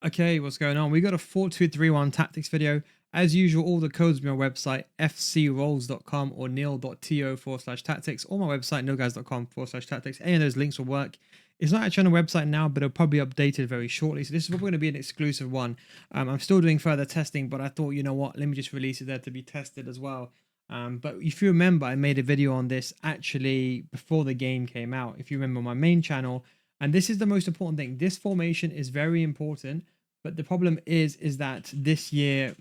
Okay, what's going on? We got a 4231 tactics video. As usual, all the codes will be on my website, fcrolls.com or neal.to/tactics, or my website, nealguides.com/tactics. Any of those links will work. It's not actually on the website now, but it'll probably be updated very shortly. So this is probably going to be an exclusive one. I'm still doing further testing, but I thought, you know what, let me just release it there to be tested as well. But if you remember, I made a video on this actually before the game came out. If you remember my main channel, and this is the most important thing. This formation is very important, but the problem is that this year,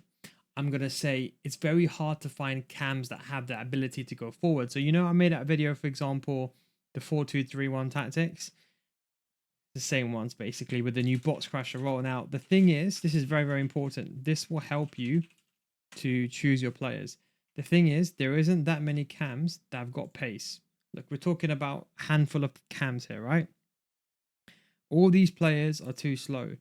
I'm going to say it's very hard to find cams that have the ability to go forward. So, you know, I made that video, for example, the 4-2-3-1 tactics, the same ones basically with the new box crasher roll. Now, the thing is, this is very, very important. This will help you to choose your players. The thing is, there isn't that many cams that have got pace. Look, we're talking about a handful of cams here, right? All these players are too slow,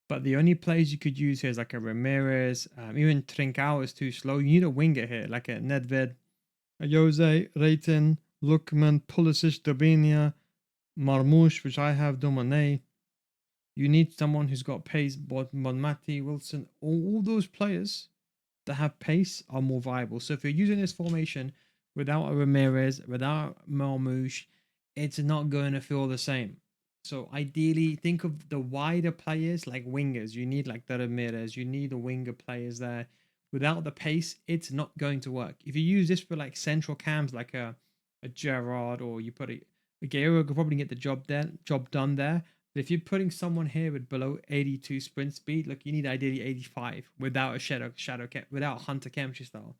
but the only players you could use here is like a Ramirez, even Trincao is too slow. You need a winger here, like a Nedved, a Jose, Reitin, Lukman, Pulisic, Dabinia, Marmoush, which I have, Domane. You need someone who's got pace, Bonmati, Wilson. All those players that have pace are more viable. So if you're using this formation without a Ramirez, without Marmoush, it's not going to feel the same. So ideally, think of the wider players like wingers. You need like the Ramirez. You need the winger players there. Without the pace, it's not going to work. If you use this for like central cams, like a Gerrard, or you put a Guerrero, could probably get the job done there. But if you're putting someone here with below 82 sprint speed, look, you need ideally 85 without a shadow cam, without a hunter chemistry style.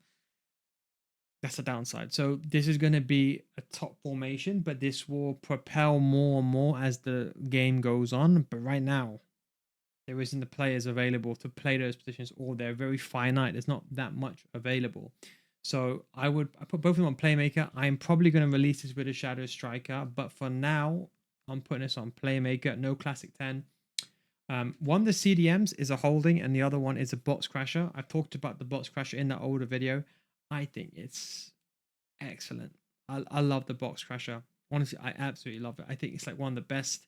That's a downside. So this is going to be a top formation, but this will propel more and more as the game goes on. But right now, there isn't the players available to play those positions, or they're very finite. There's not that much available. So I put both of them on Playmaker. I'm probably going to release this with a Shadow Striker, but for now, I'm putting this on Playmaker, no Classic 10. One of the CDMs is a holding, and the other one is a box crasher. I've talked about the box crasher in that older video. I think it's excellent. I love the box crasher. Honestly, I absolutely love it. I think it's like one of the best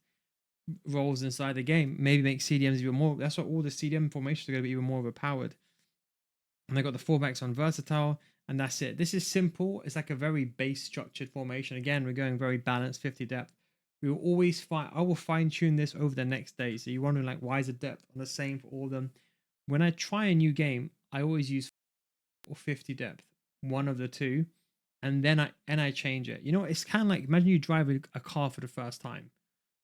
roles inside the game. Maybe make CDMs even more. That's what all the CDM formations are going to be even more overpowered. And they got the fullbacks on versatile, and that's it. This is simple. It's like a very base structured formation. Again, we're going very balanced, 50 depth. We will always I will fine tune this over the next day. So you're wondering like, why is the depth on the same for all of them? When I try a new game, I always use 50 depth, one of the two, and then I change it. You know, it's kind of like, imagine you drive a car for the first time.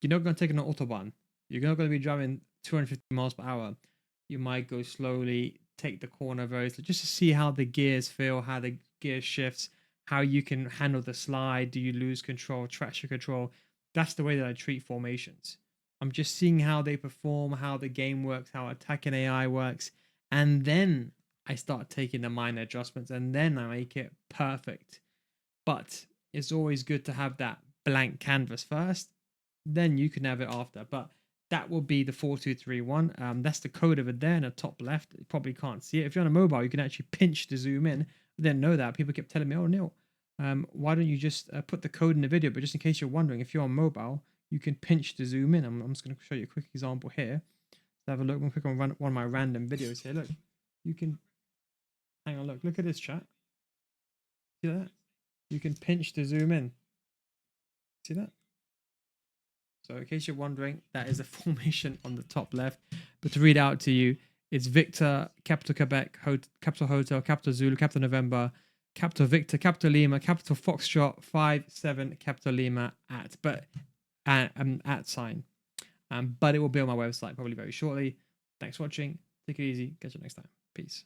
You're not going to take an autobahn. You're not going to be driving 250 miles per hour. You might go slowly, take the corner very slowly, just to see how the gears feel, how the gear shifts, how you can handle the slide. Do you lose control, traction control? That's the way that I treat formations. I'm just seeing how they perform, how the game works, how attacking AI works, and then I start taking the minor adjustments, and then I make it perfect. But it's always good to have that blank canvas first, then you can have it after. But that will be the 4231. That's the code over there in the top left. You probably can't see it. If you're on a mobile, you can actually pinch to zoom in. I didn't know that. People kept telling me, oh, Neal, why don't you just put the code in the video? But just in case you're wondering, if you're on mobile, you can pinch to zoom in. I'm just going to show you a quick example here. So have a look. I'm going to click on one of my random videos here. Look, you can, hang on, look at this chat. See that? You can pinch to zoom in. See that? So in case you're wondering, that is a formation on the top left. But to read out to you, it's Victor, Capital Quebec, Capital Hotel, Capital Zulu, Capital November, Capital Victor, Capital Lima, Capital Foxtrot, 5-7, Capital Lima at sign. But it will be on my website probably very shortly. Thanks for watching. Take it easy. Catch you next time. Peace.